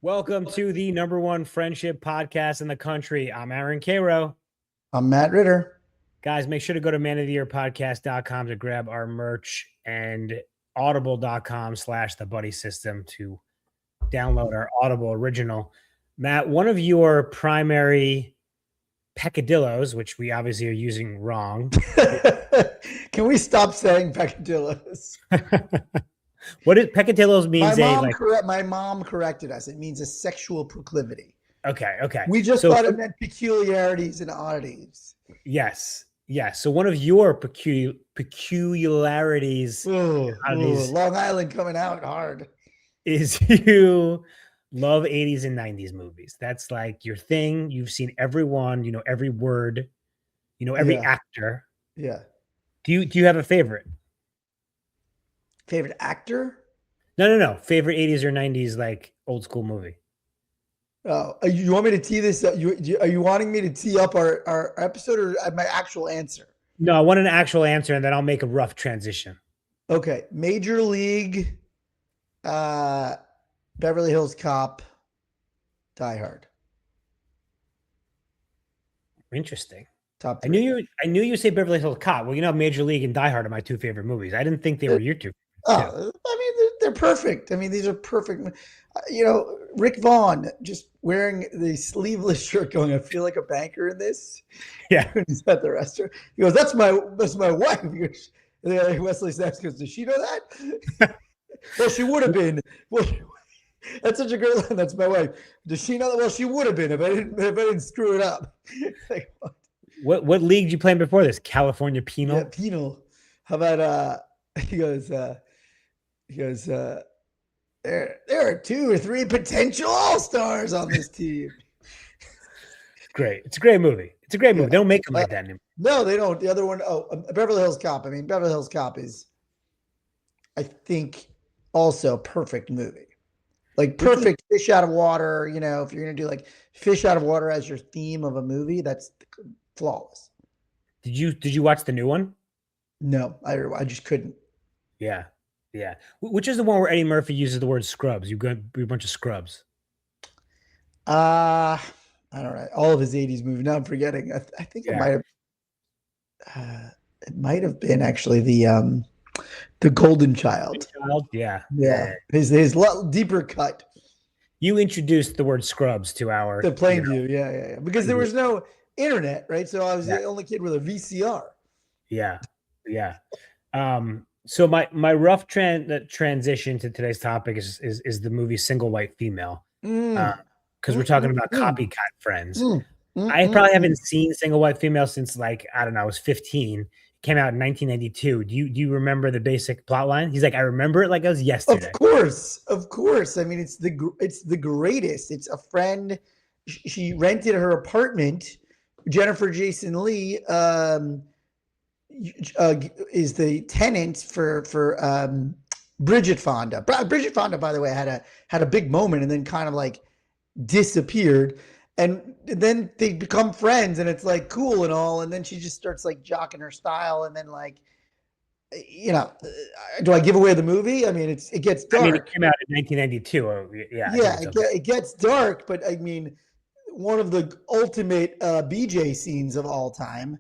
Welcome to the number one friendship podcast in the country. I'm Aaron Caro. I'm Matt Ritter. Guys, make sure to go to manoftheyearpodcast.com to grab our merch and audible.com/the buddy system to download our Audible original. Matt, one of your primary peccadillos, which we obviously are using wrong. Can we stop saying peccadillos? What is peccadillos means? My mom corrected us. It means a sexual proclivity. Okay. We just thought it meant peculiarities and oddities. Yes. So one of your peculiarities, Long Island coming out hard, is you love 80s and 90s movies. That's like your thing. You've seen every one, you know every word, you know every actor. Yeah. Do you have a favorite? Favorite actor? No. Favorite 80s or 90s like old school movie. Oh, you want me to tee this up? Are you wanting me to tee up our episode or my actual answer? No, I want an actual answer, and then I'll make a rough transition. Okay. Major League, Beverly Hills Cop, Die Hard. Interesting. Top three. I knew you say Beverly Hills Cop. Well, Major League and Die Hard are my two favorite movies. I didn't think they were your two. Oh, I mean, they're perfect. I mean, these are perfect. Rick Vaughn just wearing the sleeveless shirt going, I feel like a banker in this. Yeah. He's at the restaurant. He goes, that's my wife. Wesley Snipes goes, does she know that? Well, she would have been. Well, that's such a great line. That's my wife. Does she know that? Well, she would have been if I didn't screw it up. What league did you play in before this? California Penal? Yeah, Penal. How about he goes, there are 2 or 3 potential all-stars on this team. Great. It's a great movie. They don't make them like that anymore. No, they don't. The other one, Beverly Hills Cop. I mean, Beverly Hills Cop is, I think, also a perfect movie. Like perfect fish out of water. If you're going to do like fish out of water as your theme of a movie, that's flawless. Did you watch the new one? No, I just couldn't. Yeah. Which is the one where Eddie Murphy uses the word scrubs? You got a bunch of scrubs. I don't know. All of his 80s movies. Now I'm forgetting. I think it might have been actually the Golden Child. Yeah. His deeper cut. You introduced the word scrubs to our Plainview. Yeah. Because there was no internet, right? So I was the only kid with a VCR. Yeah. So my rough transition to today's topic is the movie Single White Female, because we're talking about copycat friends. I probably haven't seen Single White Female since I was 15. It came out in 1992. Do you remember the basic plot line? He's like, I remember it like it was yesterday. Of course. I mean, it's the greatest. It's a friend. She rented her apartment. Jennifer Jason Leigh is the tenant for Bridget Fonda. Bridget Fonda, by the way, had a big moment and then kind of like disappeared. And then they become friends and it's like cool and all. And then she just starts like jocking her style. And then do I give away the movie? I mean, it gets dark. I mean, it came out in 1992. Yeah, it gets dark. But I mean, one of the ultimate BJ scenes of all time.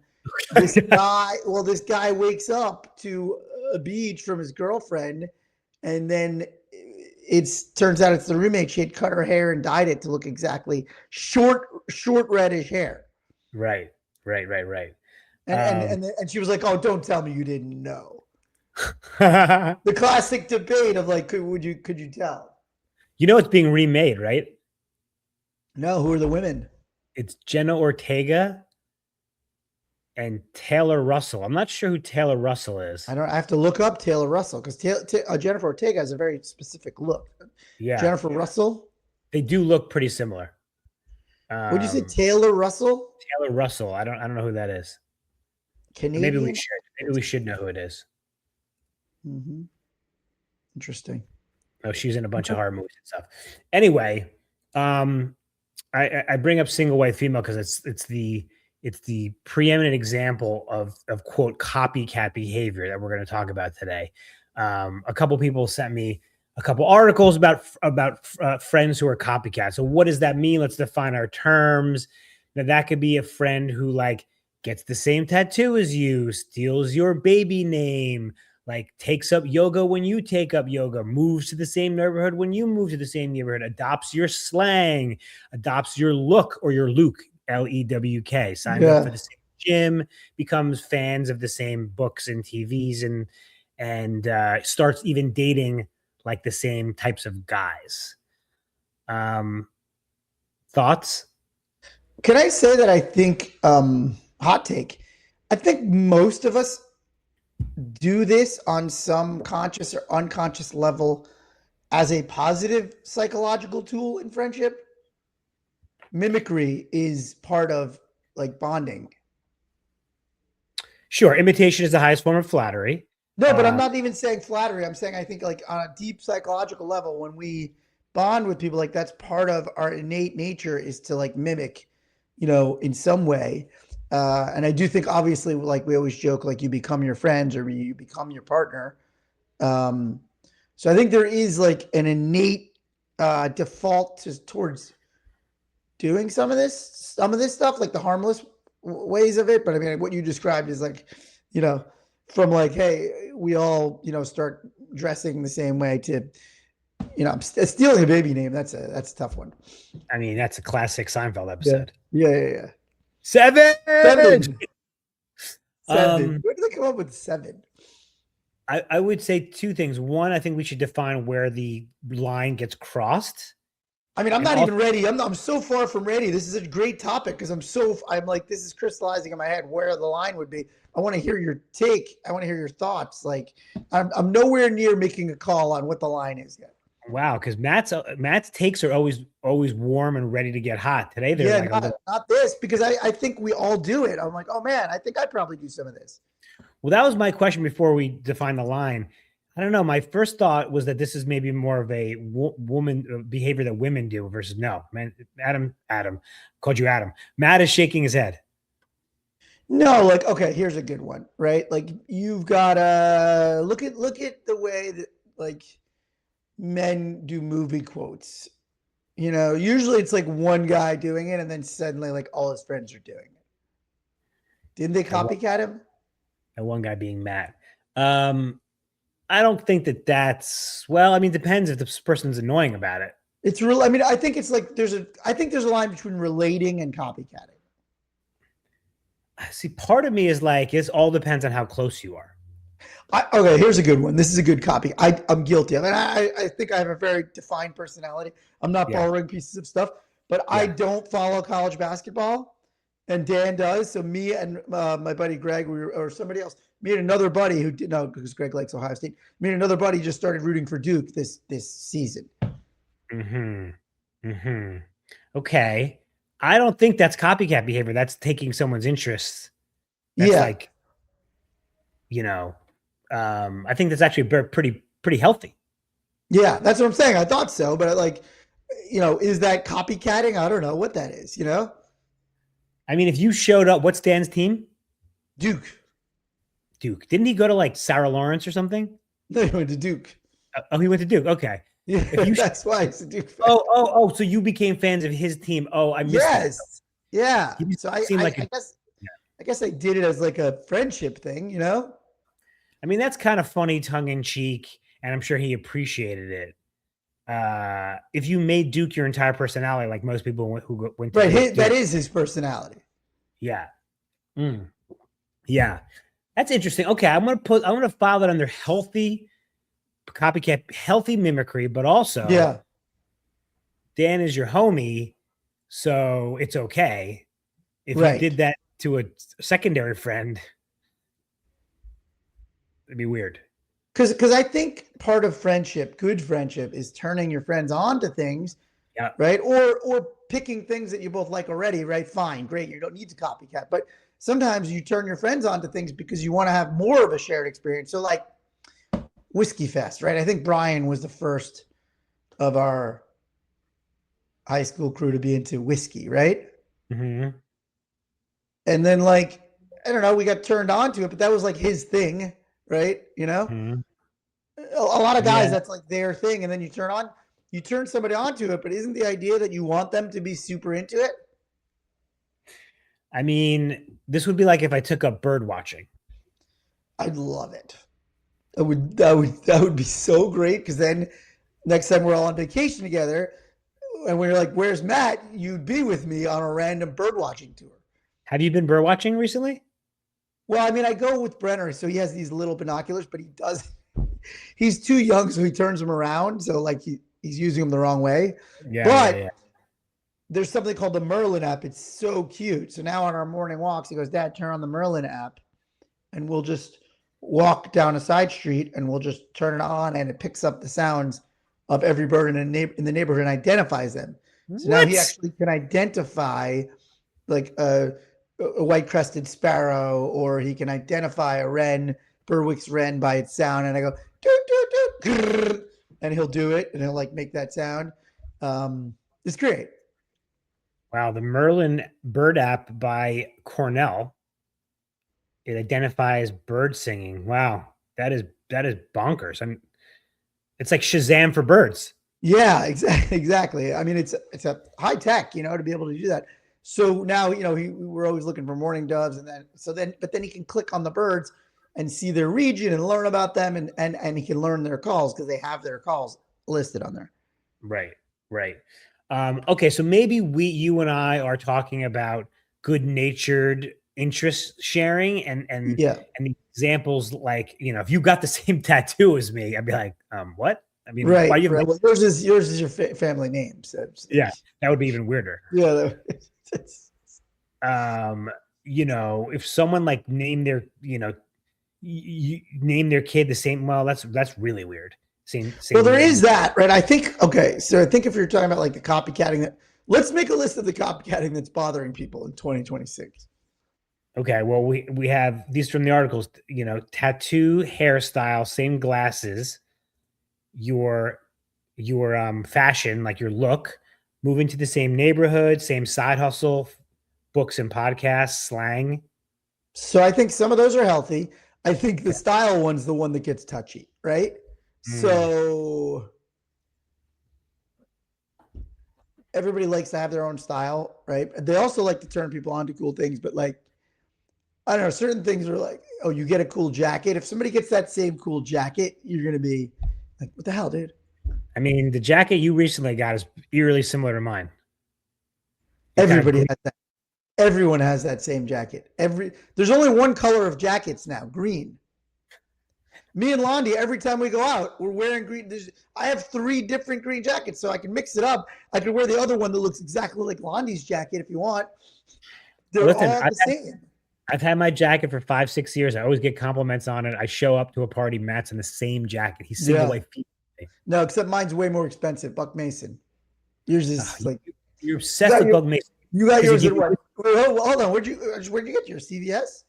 This guy wakes up to a beach from his girlfriend, and then it turns out it's the roommate. She had cut her hair and dyed it to look exactly short reddish hair. Right. And she was like, "Oh, don't tell me you didn't know." The classic debate of like, could you tell? It's being remade, right? No, who are the women? It's Jenna Ortega and Taylor Russell. I'm not sure who Taylor Russell is. I have to look up Taylor Russell because Jennifer Ortega has a very specific look. Yeah, Jennifer Russell. They do look pretty similar. Would you say Taylor Russell? Taylor Russell. I don't know who that is. Canadian? Maybe we should. Maybe we should know who it is. Mm-hmm. Interesting. Oh, she's in a bunch of horror movies and stuff. Anyway, I bring up Single White Female because it's the preeminent example of quote copycat behavior that we're going to talk about today. A couple people sent me a couple articles about friends who are copycats. So what does that mean? Let's define our terms. Now that could be a friend who like gets the same tattoo as you, steals your baby name, like takes up yoga when you take up yoga, moves to the same neighborhood when you move to the same neighborhood, adopts your slang, adopts your look or your Luke, Lewk, signs up for Yeah. the same gym, becomes fans of the same books and TVs, and starts even dating like the same types of guys. Um, Thoughts? Can I say that I think hot take? I think most of us do this on some conscious or unconscious level as a positive psychological tool in friendship. Mimicry is part of like bonding. Sure, imitation is the highest form of flattery. No, but I'm Uh, not even saying flattery. I'm saying I think like on a deep psychological level, when we bond with people, like that's part of our innate nature is to like mimic, in some way. And I do think obviously, like we always joke, like you become your friends or you become your partner. Um, so I think there is like an innate default towards doing some of this stuff, like the harmless ways of it. But I mean, what you described is like, you know, from like, hey, we all, start dressing the same way to, stealing a baby name. That's a tough one. I mean, that's a classic Seinfeld Yeah. episode. Yeah. Yeah. Yeah. Seven. Seven. Seven. Um, Where did they come up with seven? I would say two things. One, I think we should define where the line gets crossed, I mean, I'm and not also, even ready. I'm so far from ready. This is a great topic because I'm like, this is crystallizing in my head where the line would be. I want to hear your take. I want to hear your thoughts. Like, I'm nowhere near making a call on what the line is yet. wow, because Matt's takes are always warm and ready to get hot. Today they're Yeah, like a not little. not this because I think we all do it. I'm like, oh man, I think I'd probably do some of this. Well, that was my question before we define the line. I don't know. My first thought was that this is maybe more of a woman behavior that women do versus no. Man, Adam called you Adam. Matt is shaking his head. No, like okay, here's a good one, right? Like you've got to look at the way that like men do movie quotes. Usually it's like one guy doing it, and then suddenly like all his friends are doing it. Didn't they And one, copycat him? and one guy being Matt. Um, I don't think that that's well. I mean, depends if this person's annoying about it. It's real. I mean, I think it's like I think there's a line between relating and copycatting. See, part of me is like, it all depends on how close you are. Okay, here's a good one. This is a good copy. I'm guilty of it. I think I have a very defined personality. I'm not Yeah, borrowing pieces of stuff, but I yeah. don't follow college basketball, and Dan does. So me and my buddy Greg, or somebody else, me and another buddy who did no, because Greg likes Ohio State. Me and another buddy just started rooting for Duke this season. Hmm. Hmm. Okay. I don't think that's copycat behavior. That's taking someone's interests. That's Yeah, like, I think that's actually pretty healthy. yeah, that's what I'm saying. I thought so, but like, is that copycatting? I don't know what that is. I mean, if you showed up, what's Dan's team? Duke. Duke. Didn't he go to like Sarah Lawrence or something? No, he went to Duke. Oh, he went to Duke. Okay. Yeah, If you that's why he's a Duke fan. oh, so you became fans of his team. Oh, I missed that. Yes. Yeah. He So I, seemed I, like I guess I guess I did it as like a friendship thing. I mean, that's kind of funny, tongue in cheek, and I'm sure he appreciated it. If you made Duke your entire personality, like most people who went to Right. Duke That do, is his personality. yeah, mm, yeah, that's interesting. Okay, I'm gonna file that under healthy copycat, healthy mimicry, but also Yeah. Dan is your homie, so it's okay. If you Right. did that to a secondary friend, it'd be weird. Because I think part of friendship, good friendship, is turning your friends on to things, Yeah. right? Or picking things that you both like already, right? Fine, great. You don't need to copycat. But sometimes you turn your friends on to things because you want to have more of a shared experience. So like Whiskey Fest, right? I think Brian was the first of our high school crew to be into whiskey, right? Mm-hmm. And then like, I don't know, we got turned on to it, but that was like his thing, right? Mm-hmm. A lot of guys, Yeah. that's like their thing, and then you turn somebody onto it. But isn't the idea that you want them to be super into it? I mean, this would be like if I took up bird watching. I'd love it. That would be so great because then next time we're all on vacation together, and we're like, "Where's Matt?" You'd be with me on a random bird watching tour. Have you been bird watching recently? Well, I mean, I go with Brenner, so he has these little binoculars, but he does. He's too young, so he turns them around. So like he's using them the wrong way. Yeah, yeah, But yeah. there's something called the Merlin app. It's so cute. So now on our morning walks, he goes, "Dad, turn on the Merlin app," and we'll just walk down a side street and we'll just turn it on, and it picks up the sounds of every bird in the neighborhood and identifies them. So now he What? actually can identify like a white crested sparrow, or he can identify a wren, Berwick's wren, by its sound. And I go, doot, doot, doot, and he'll do it, and he'll like make that sound. It's great. Wow, the Merlin Bird app by Cornell. It identifies bird singing. Wow, that is bonkers. I mean, it's like Shazam for birds. Yeah, exactly. Exactly. I mean, it's a high tech, to be able to do that. So now, we're always looking for mourning doves, and but then he can click on the birds and see their region and learn about them, and he can learn their calls because they have their calls listed on there. Right, right. Okay, so maybe you and I are talking about good-natured interest sharing Yeah. and the examples like, if you got the same tattoo as me, I'd be like, what? I mean, why Right. do you have Right. Well, yours is your family name. So yeah, that would be even weirder. yeah. Um, if someone like named their, name their kid the same, well, that's really weird. Well, Same there name. is that, right? I think, okay. So I think if you're talking about like the copycatting, let's make a list of the copycatting that's bothering people in 2026. Okay, well, we have these from the articles, tattoo, hairstyle, same glasses, your fashion, like your look, moving to the same neighborhood, same side hustle, books and podcasts, slang. So I think some of those are healthy. I think the Okay. style one's the one that gets touchy, right? Mm, So everybody likes to have their own style, right? They also like to turn people on to cool things, but like, I don't know, certain things are like, oh, you get a cool jacket. If somebody gets that same cool jacket, you're going to be like, what the hell, dude? I mean, the jacket you recently got is eerily similar to mine. You're kind of Everybody green. has that. Everyone has that same jacket. There's only one color of jackets now, green. Me and Londi, every time we go out, we're wearing green. I have 3 different green jackets, so I can mix it up. I can wear the other one that looks exactly like Londi's jacket if you want. They're Listen, all the same. I've had my jacket for 5, 6 years. I always get compliments on it. I show up to a party, Matt's in the same jacket. He's single Yeah. white feet. No, except mine's way more expensive. Buck Mason. Yours Ah, is like you're you obsessed got with your, Bug Mason you got because you yours at give what? Wait, hold on. Where'd you get your CVS?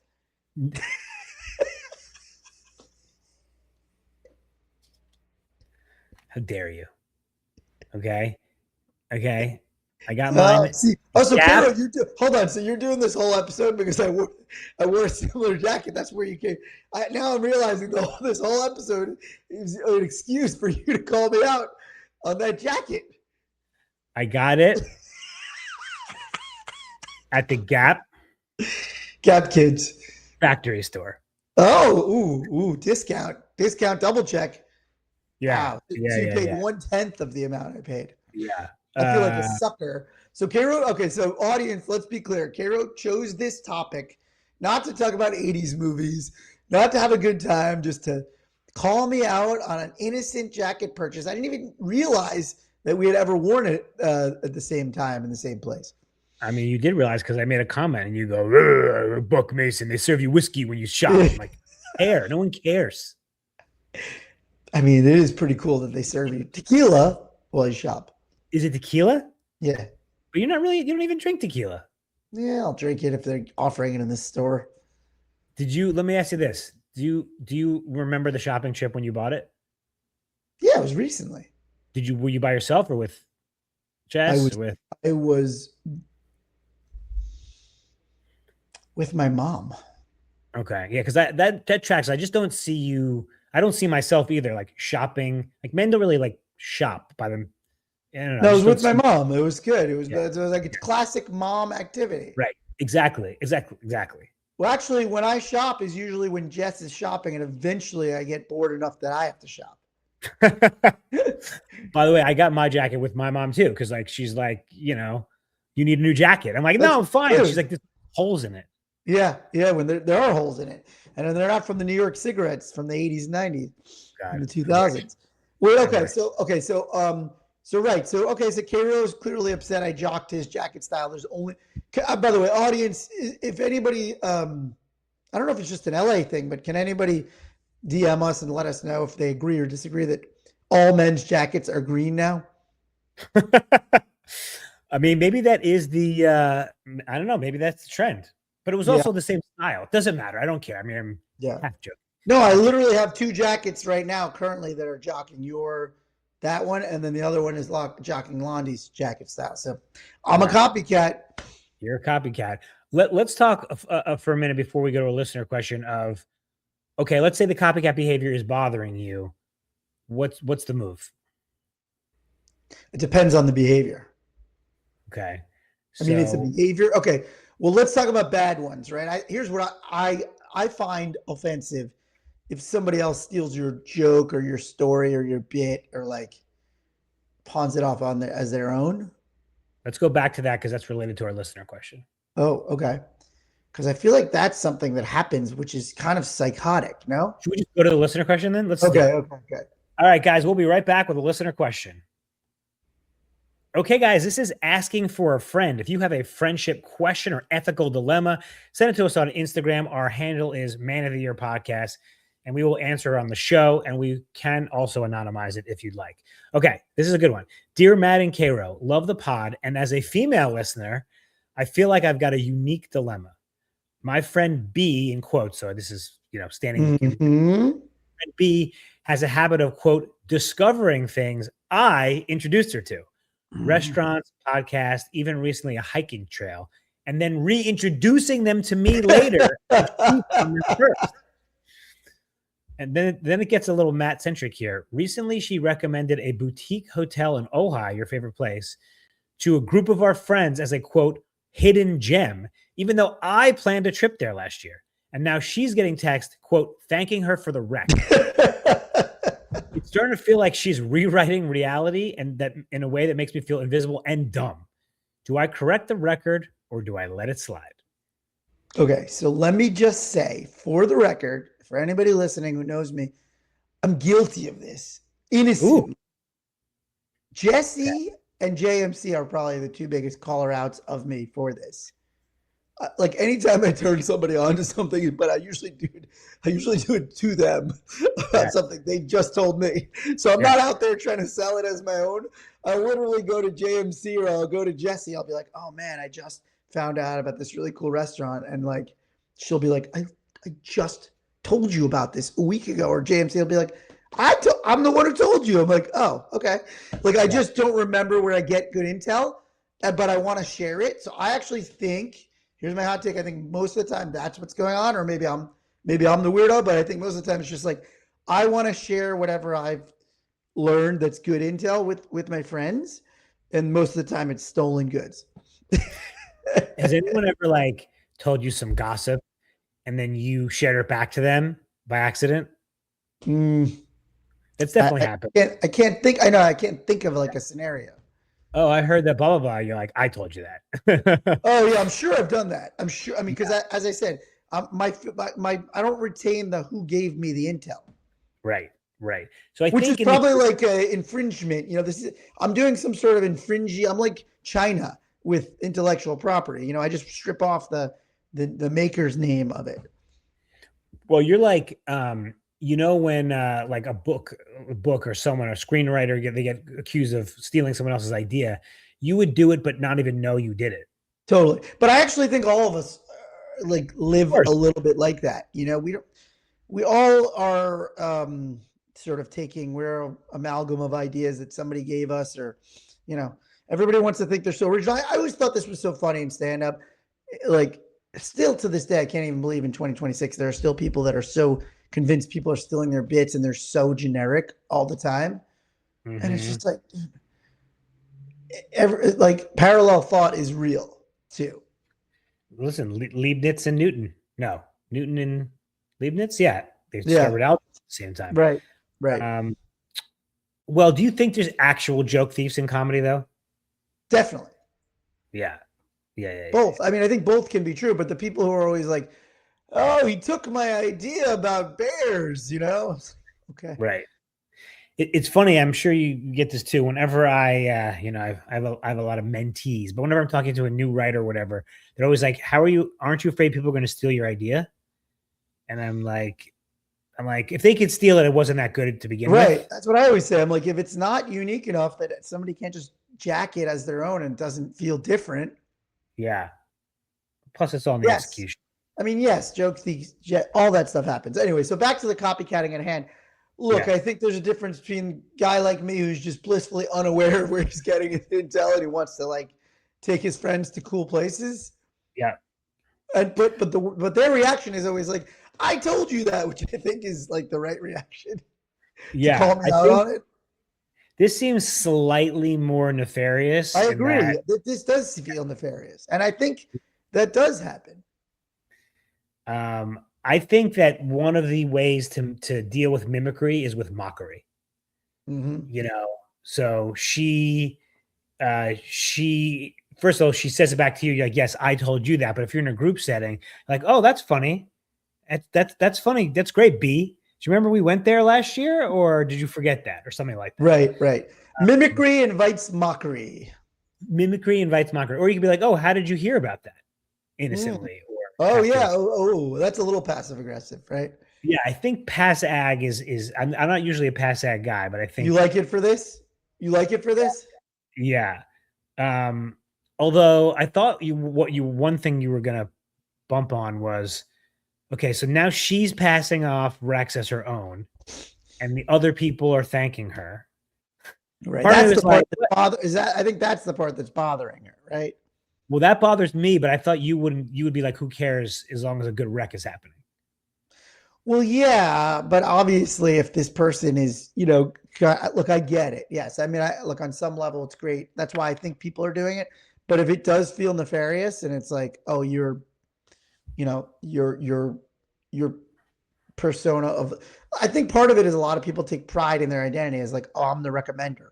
How dare you? Okay. Okay. I got mine. See. Oh, so Gap. Karo, hold on. So you're doing this whole episode because I wore a similar jacket. That's where you came. Now I'm realizing this whole episode is an excuse for you to call me out on that jacket. I got it at the Gap Gap Kids. factory store. Oh, ooh, discount, double check. Yeah. Wow. Yeah. So you Yeah. paid Yeah. 1/10 of the amount I paid. Yeah. I feel like a sucker. So Cairo, okay, so audience, let's be clear. Cairo chose this topic not to talk about 80s movies, not to have a good time, just to call me out on an innocent jacket purchase. I didn't even realize that we had ever worn it at the same time in the same place. I mean, you did realize because I made a comment and you go, Buck Mason, they serve you whiskey when you shop. I'm like, care. No one cares. I mean, it is pretty cool that they serve you tequila while you shop. Is it tequila? Yeah. But you don't even drink tequila. Yeah, I'll drink it if they're offering it in this store. Let me ask you this. Do you remember the shopping trip when you bought it? Yeah, it was recently. Were you by yourself or with Jess? I was with my mom. Okay. Yeah, because that tracks. I just don't see you. I don't see myself either like shopping. Like men don't really like shop by them. I don't know. No, I it was just don't with my see. mom. It was good. It was Yeah, good. It was like a classic mom activity. right. Exactly. Well, actually, when I shop is usually when Jess is shopping, and eventually I get bored enough that I have to shop. By the way, I got my jacket with my mom too, because like she's like, you need a new jacket. I'm like, no, I'm fine. She's like, there's holes in it. Yeah, when there are holes in it, and they're not from the New York cigarettes from the 80s and 90s, God, and the 2000s. Wait, okay, so Karo is clearly upset. I jocked his jacket style. There's only, by the way, audience, if anybody, I don't know if it's just an LA thing, but can anybody DM us and let us know if they agree or disagree that all men's jackets are green now? I mean, maybe that is the I don't know, maybe that's the trend. But it was also the same style. It doesn't matter. I don't care. I mean, I'm half joking. No, I literally have two jackets right now currently that are jocking that one, and then the other one is jocking Londy's jacket style. So I'm a copycat. You're a copycat. Let's talk for a minute before we go to a listener question of, okay, let's say the copycat behavior is bothering you. What's the move? It depends on the behavior. Okay. I mean, it's a behavior. Okay. Well, let's talk about bad ones, right? Here's what I find offensive. If somebody else steals your joke or your story or your bit or like pawns it off as their own. Let's go back to that because that's related to our listener question. Oh, okay. Because I feel like that's something that happens, which is kind of psychotic, no? Should we just go to the listener question then? Let's Okay. All right, guys, we'll be right back with a listener question. Okay, guys, this is asking for a friend. If you have a friendship question or ethical dilemma, send it to us on Instagram. Our handle is Man of the Year Podcast, and we will answer on the show, and we can also anonymize it if you'd like. Okay, this is a good one. Dear Matt and Karo, love the pod, and as a female listener, I feel like I've got a unique dilemma. My friend B, in quotes, so this is, standing friend B has a habit of, quote, discovering things I introduced her to. Restaurants, podcasts, even recently a hiking trail, and then reintroducing them to me later first. And then it gets a little Matt-centric here. Recently, she recommended a boutique hotel in Ojai, your favorite place, to a group of our friends as a, quote, hidden gem, even though I planned a trip there last year. And now she's getting text, quote, thanking her for the wreck. It's starting to feel like she's rewriting reality, and that in a way that makes me feel invisible and dumb. Do I correct the record or do I let it slide? Okay, so let me just say, for the record, for anybody listening who knows me, I'm guilty of this. Innocent. Jesse and JMC are probably the two biggest caller outs of me for this. Like anytime I turn somebody on to something, but I usually do it to them about something they just told me. So I'm not out there trying to sell it as my own. I literally go to JMC or I'll go to Jesse. I'll be like, oh man, I just found out about this really cool restaurant. And like, she'll be like, I just told you about this a week ago. Or JMC will be like, I'm the one who told you. I'm like, oh, okay. Like, I just don't remember where I get good intel, but I want to share it. So I actually think, here's my hot take. I think most of the time that's what's going on, or maybe I'm the weirdo, but I think most of the time it's just like, I want to share whatever I've learned that's good intel with my friends. And most of the time it's stolen goods. Has anyone ever like told you some gossip and then you shared it back to them by accident? It's definitely happened. I can't think of like a scenario. Oh, I heard that blah, blah, blah. You're like, I told you that. Oh yeah, I'm sure I've done that. I'm sure. I mean, because as I said, my I don't retain the who gave me the intel. Right. So which is probably like a infringement. I'm doing some sort of infringing. I'm like China with intellectual property. I just strip off the maker's name of it. Well, you're like, when like a book or someone, a screenwriter, they get accused of stealing someone else's idea, you would do it, but not even know you did it. Totally. But I actually think all of us live a little bit like that. We all are sort of we're an amalgam of ideas that somebody gave us, or, everybody wants to think they're so original. I always thought this was so funny in stand up. Like, still to this day, I can't even believe in 2026, there are still people that are so convinced people are stealing their bits and they're so generic all the time. And it's just like, like parallel thought is real too. Listen, Leibniz and Newton. No, Newton and Leibniz. Yeah, they Yeah. discovered algebra at the same time. Right. Right. Well, do you think there's actual joke thieves in comedy though? Definitely. Yeah. Yeah. Both. I mean, I think both can be true, but the people who are always like, "Oh, he took my idea about bears," Okay. Right. It's funny. I'm sure you get this too. Whenever I have a lot of mentees, but whenever I'm talking to a new writer or whatever, they're always like, "How are you? Aren't you afraid people are going to steal your idea?" And I'm like, if they could steal it, it wasn't that good to begin Right. with. That's what I always say. I'm like, if it's not unique enough that somebody can't just jack it as their own and doesn't feel different. Yeah. Plus, it's all in the execution. I mean, yes, jokes, all that stuff happens. Anyway, so back to the copycatting at hand. Look, I think there's a difference between a guy like me who's just blissfully unaware of where he's getting his intel and he wants to like take his friends to cool places. Yeah. And but their reaction is always like, "I told you that," which I think is like the right reaction. Yeah. To call me out on it. This seems slightly more nefarious. I agree. This does feel nefarious. And I think that does happen. I think that one of the ways to deal with mimicry is with mockery. So she first of all, she says it back to you like, "Yes, I told you that." But if you're in a group setting, like, "Oh, that's funny. That's funny. That's great, B. Do you remember we went there last year, or did you forget that?" Or something like that. Right. Mimicry invites mockery. Mimicry invites mockery. Or you could be like, "Oh, how did you hear about that?" Innocently. Oh, yeah. Oh, that's a little passive aggressive, right? Yeah, I think pass ag is I'm not usually a pass ag guy, but I think you like it for this. You like it for this? Yeah. Although I thought one thing you were gonna bump on was, okay, so now she's passing off Rex as her own, and the other people are thanking her. Right. That's the part I think that's the part that's bothering her, right? Well, that bothers me, but I thought you would be like, who cares as long as a good wreck is happening. Well, yeah, but obviously if this person is, look, I get it. Yes. I mean, look, on some level it's great. That's why I think people are doing it. But if it does feel nefarious and it's like, oh, your persona of, I think part of it is a lot of people take pride in their identity as like, oh, I'm the recommender.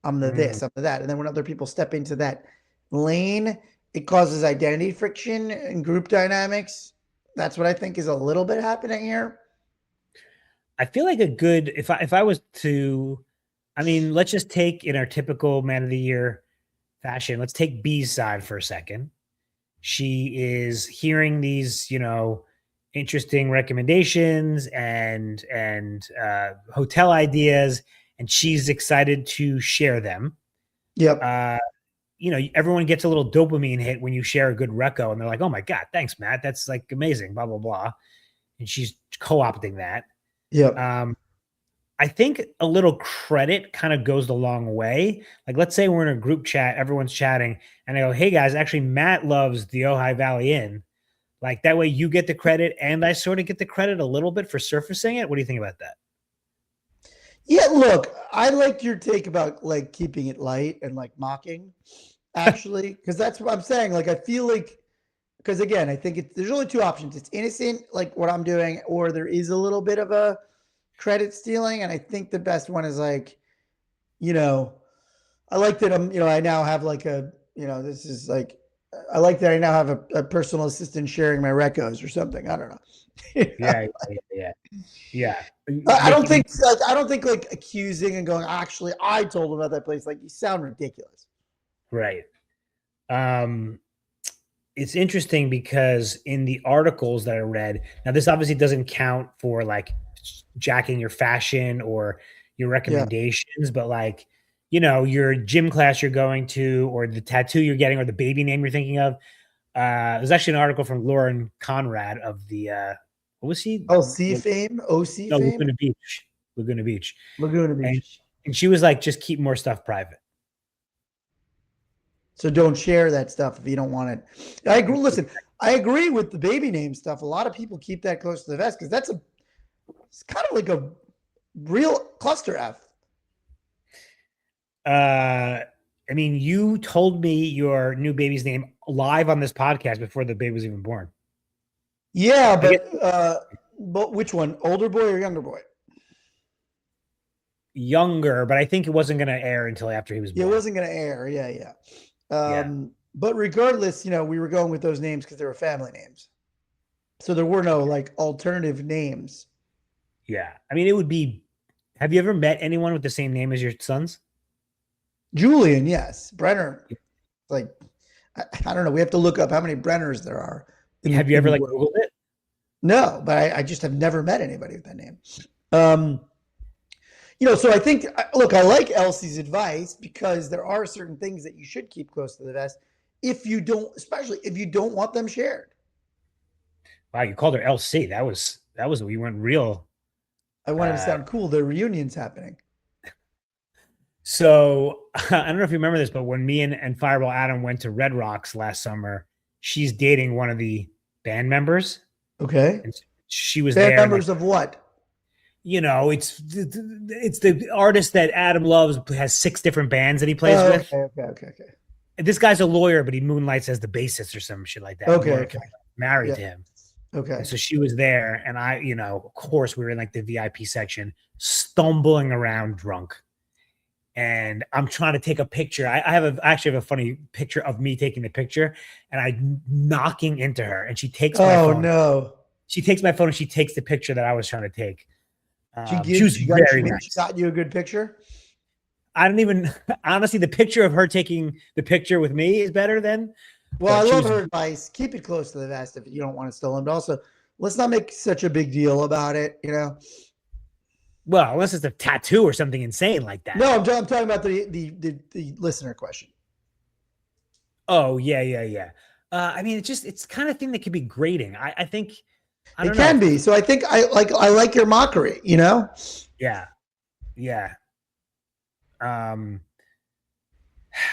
I'm the this, I'm the that. And then when other people step into that lane, it causes identity friction and group dynamics. That's what I think is a little bit happening here. I feel like if I was to, I mean, let's just take in our typical Man of the Year fashion, let's take B's side for a second. She is hearing these, interesting recommendations and hotel ideas, and she's excited to share them. Yep. Everyone gets a little dopamine hit when you share a good reco, and they're like, "Oh my god, thanks, Matt. That's like amazing." Blah blah blah, and she's co-opting that. Yep. I think a little credit kind of goes the long way. Like, let's say we're in a group chat, everyone's chatting, and I go, "Hey guys, actually, Matt loves the Ojai Valley Inn." Like that way, you get the credit, and I sort of get the credit a little bit for surfacing it. What do you think about that? Yeah, look, I liked your take about like keeping it light and like mocking, actually, because that's what I'm saying. Like, I feel like, because again, I think there's only two options. It's innocent, like what I'm doing, or there is a little bit of a credit stealing. And I think the best one is like, I like that I now have like this is like, I like that I now have a personal assistant sharing my recos or something. I don't know. Yeah. I don't think like accusing and going, actually, I told him about that place. Like, you sound ridiculous. Right. It's interesting because in the articles that I read, now this obviously doesn't count for like jacking your fashion or your recommendations, but like, your gym class you're going to, or the tattoo you're getting, or the baby name you're thinking of. There's actually an article from Lauren Conrad of the, what was he? LC fame? OC no, fame? Laguna Beach. And she was like, just keep more stuff private. So don't share that stuff if you don't want it. I agree. Listen, I agree with the baby name stuff. A lot of people keep that close to the vest because It's kind of like a real cluster F. I mean, you told me your new baby's name live on this podcast before the baby was even born. Yeah, I guess but which one? Older boy or younger boy? younger, but I think it wasn't going to air until after he was Yeah, it born. wasn't going to air. Yeah, yeah. Yeah. But regardless, we were going with those names because they were family names. So there were no like alternative names. Yeah. I mean, it would be. Have you ever met anyone with the same name as your sons? Julian, yes. Brenner, like I don't know. We have to look up how many Brenners there are. Have you in ever the like world. Googled it? No, but I just have never met anybody with that name. Um, so I think, look, I like Elsie's advice because there are certain things that you should keep close to the vest if you don't, especially if you don't want them shared. Wow, you called her LC. That was we went real. I wanted to Uh, sound cool. The reunion's happening. so I don't know if you remember this, but when me and Fireball Adam went to Red Rocks last summer, she's dating one of the band members, Okay. and she was Band there. And like, members of what? it's the artist that Adam loves has 6 different bands that he plays Oh, with. okay. And this guy's a lawyer, but he moonlights as the bassist or some shit like that. Okay. Married Yeah. to him. Okay. And so she was there, and I, of course, we were in like the VIP section, stumbling around drunk. And I'm trying to take a picture. I actually have a funny picture of me taking the picture, and I knocking into her, and she takes my phone. No. She takes my phone and she takes the picture that I was trying to take. She was very nice. She got you a good picture. I don't even honestly. The picture of her taking the picture with me is better than. Well, I love her advice. Keep it close to the vest if you don't want it stolen. But also, let's not make such a big deal about it. Well, unless it's a tattoo or something insane like that. No, I'm talking about the listener question. Oh yeah. I mean, it's kind of thing that could be grating. I think It can be. So I think I like your mockery. Yeah.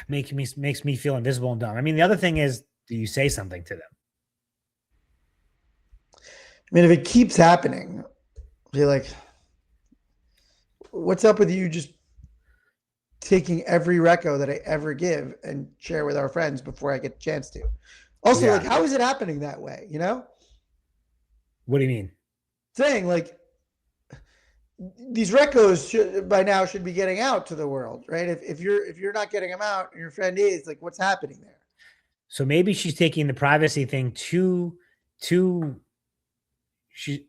Makes me feel invisible and dumb. I mean, the other thing is, do you say something to them? I mean, if it keeps happening, be like, what's up with you just taking every reco that I ever give and share with our friends before I get a chance to? Also, like, how is it happening that way? What do you mean? Saying like these recos by now should be getting out to the world, right? If you're not getting them out and your friend is, like, what's happening there? So maybe she's taking the privacy thing too she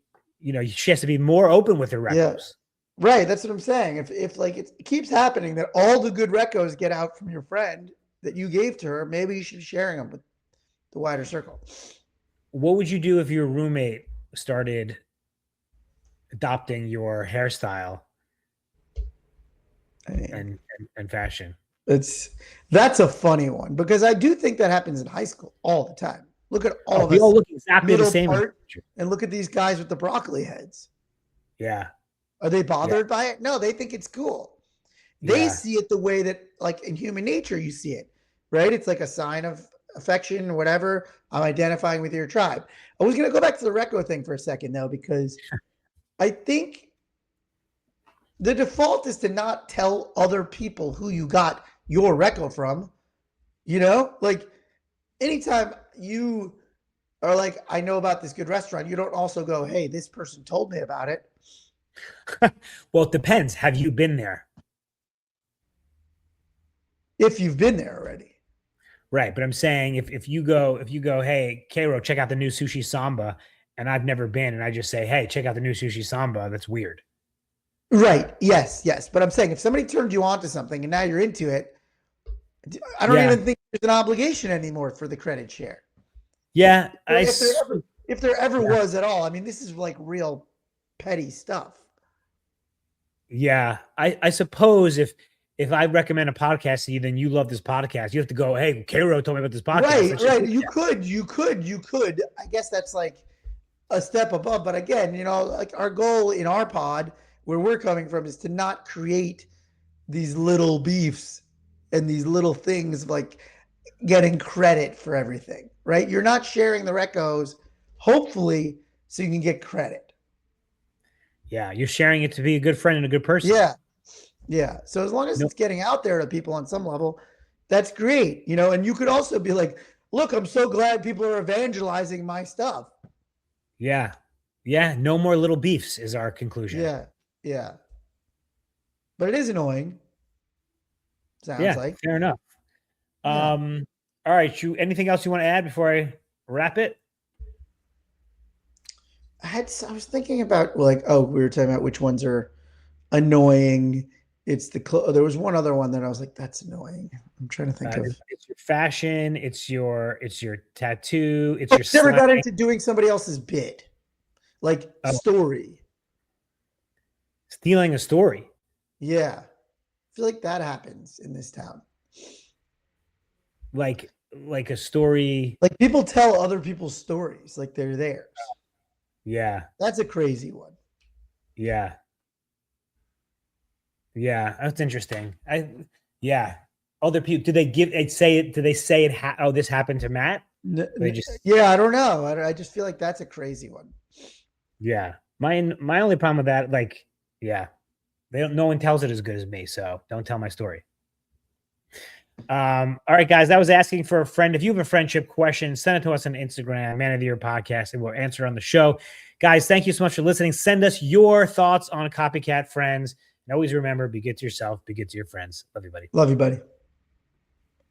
has to be more open with her recos. Yeah. Right, that's what I'm saying. If like it keeps happening that all the good recos get out from your friend that you gave to her, maybe you should be sharing them with the wider circle. What would you do if your roommate started adopting your hairstyle and fashion? That's a funny one because I do think that happens in high school all the time. Look at all of us. We all look exactly the same. And look at these guys with the broccoli heads. Yeah. Are they bothered by it? No, they think it's cool. They see it the way that, like, in human nature, you see it, right? It's like a sign of affection or whatever. I'm identifying with your tribe. I was going to go back to the reco thing for a second, though, because I think the default is to not tell other people who you got your reco from. Like, anytime you are like, I know about this good restaurant, you don't also go, hey, this person told me about it. Well, it depends. Have you been there? If you've been there already. Right. But I'm saying if you go, hey, Karo, check out the new Sushi Samba, and I've never been, and I just say, hey, check out the new Sushi Samba, that's weird. Right. Yes. But I'm saying if somebody turned you on to something and now you're into it, I don't even think there's an obligation anymore for the credit share. Yeah. If there ever was at all. I mean, this is like real petty stuff. Yeah. I suppose if I recommend a podcast to you, then you love this podcast. You have to go, hey, Karo told me about this podcast. Right. You could. I guess that's like a step above. But again, like our goal in our pod, where we're coming from, is to not create these little beefs and these little things of like getting credit for everything, right? You're not sharing the recos, hopefully, so you can get credit. Yeah, you're sharing it to be a good friend and a good person. Yeah. Yeah. So as long as it's getting out there to people on some level, that's great. And you could also be like, look, I'm so glad people are evangelizing my stuff. Yeah. Yeah. No more little beefs is our conclusion. Yeah. Yeah. But it is annoying. Sounds Yeah. like. Fair enough. Yeah. All right. Anything else you want to add before I wrap it? I was thinking about we were talking about which ones are annoying. It's there was one other one that I was like, that's annoying. I'm trying to think of. It's your fashion. It's your tattoo. It's Oh, your never slang. got into doing somebody else's bit, like story. Stealing a story. Yeah, I feel like that happens in this town. Like a story. Like people tell other people's stories like they're theirs. Yeah. That's a crazy one. Yeah. Yeah, that's interesting. Other people, do they say it? Do they say it? This happened to Matt? Yeah, I don't know. I just feel like that's a crazy one. Yeah. My only problem with that, no one tells it as good as me. So don't tell my story. All right, guys, that was asking for a friend. If you have a friendship question, send it to us on Instagram, Man of the Year Podcast, and we'll answer it on the show. Guys, thank you so much for listening. Send us your thoughts on Copycat Friends. And always remember, be good to yourself, be good to your friends. Love you, buddy. Love you, buddy.